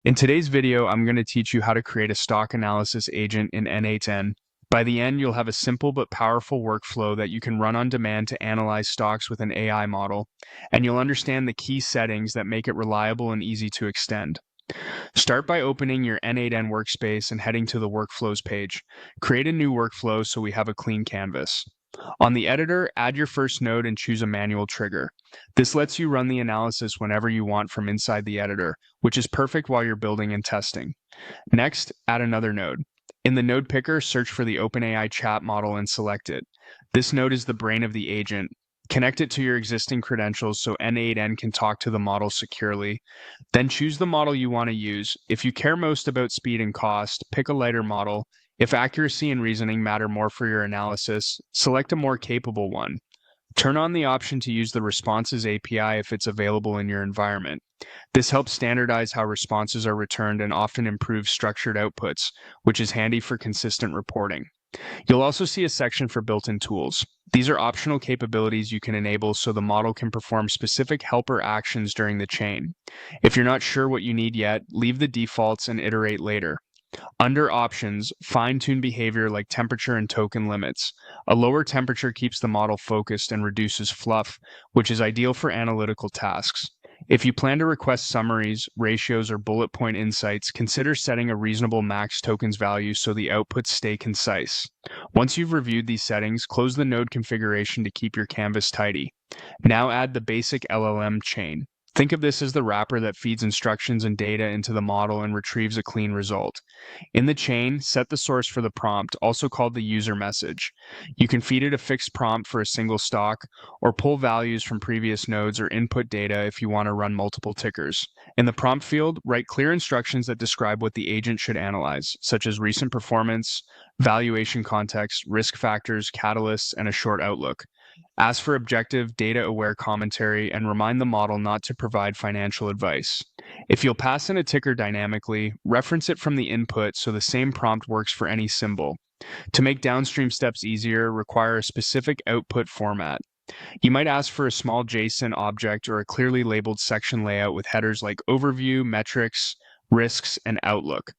In today's video, I'm going to teach you how to create a stock analysis agent in N8N. By the end, you'll have a simple but powerful workflow that you can run on demand to analyze stocks with an AI model, and you'll understand the key settings that make it reliable and easy to extend. Start by opening your N8N workspace and heading to the Workflows page. Create a new workflow so we have a clean canvas. On the editor, add your first node and choose a manual trigger. This lets you run the analysis whenever you want from inside the editor, which is perfect while you're building and testing. Next, add another node. In the node picker, search for the OpenAI chat model and select it. This node is the brain of the agent. Connect it to your existing credentials so N8N can talk to the model securely. Then choose the model you want to use. If you care most about speed and cost, pick a lighter model. If accuracy and reasoning matter more for your analysis, select a more capable one. Turn on the option to use the Responses API if it's available in your environment. This helps standardize how responses are returned and often improves structured outputs, which is handy for consistent reporting. You'll also see a section for built-in tools. These are optional capabilities you can enable so the model can perform specific helper actions during the chain. If you're not sure what you need yet, leave the defaults and iterate later. Under Options, fine-tune behavior like temperature and token limits. A lower temperature keeps the model focused and reduces fluff, which is ideal for analytical tasks. If you plan to request summaries, ratios, or bullet point insights, consider setting a reasonable max tokens value so the outputs stay concise. Once you've reviewed these settings, close the node configuration to keep your canvas tidy. Now add the basic LLM chain. Think of this as the wrapper that feeds instructions and data into the model and retrieves a clean result. In the chain, set the source for the prompt, also called the user message. You can feed it a fixed prompt for a single stock, or pull values from previous nodes or input data if you want to run multiple tickers. In the prompt field, write clear instructions that describe what the agent should analyze, such as recent performance, valuation context, risk factors, catalysts, and a short outlook. Ask for objective, data-aware commentary and remind the model not to provide financial advice. If you'll pass in a ticker dynamically, reference it from the input so the same prompt works for any symbol. To make downstream steps easier, require a specific output format. You might ask for a small JSON object or a clearly labeled section layout with headers like Overview, Metrics, Risks, and Outlook.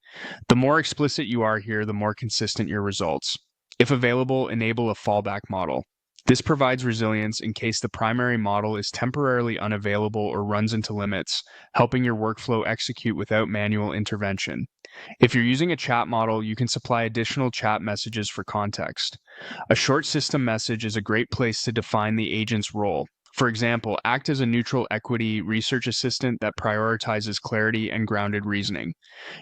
The more explicit you are here, the more consistent your results. If available, enable a fallback model. This provides resilience in case the primary model is temporarily unavailable or runs into limits, helping your workflow execute without manual intervention. If you're using a chat model, you can supply additional chat messages for context. A short system message is a great place to define the agent's role. For example, act as a neutral equity research assistant that prioritizes clarity and grounded reasoning.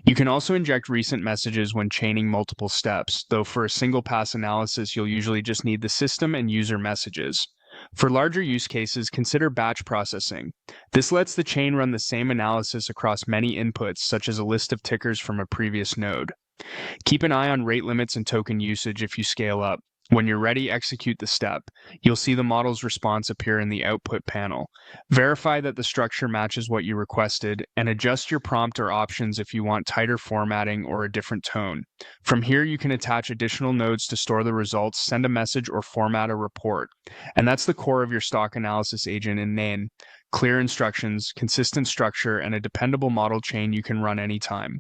You can also inject recent messages when chaining multiple steps, though for a single pass analysis, you'll usually just need the system and user messages. For larger use cases, consider batch processing. This lets the chain run the same analysis across many inputs, such as a list of tickers from a previous node. Keep an eye on rate limits and token usage if you scale up. When you're ready, execute the step. You'll see the model's response appear in the output panel. Verify that the structure matches what you requested, and adjust your prompt or options if you want tighter formatting or a different tone. From here, you can attach additional nodes to store the results, send a message, or format a report. And that's the core of your stock analysis agent in N8N. Clear instructions, consistent structure, and a dependable model chain you can run anytime.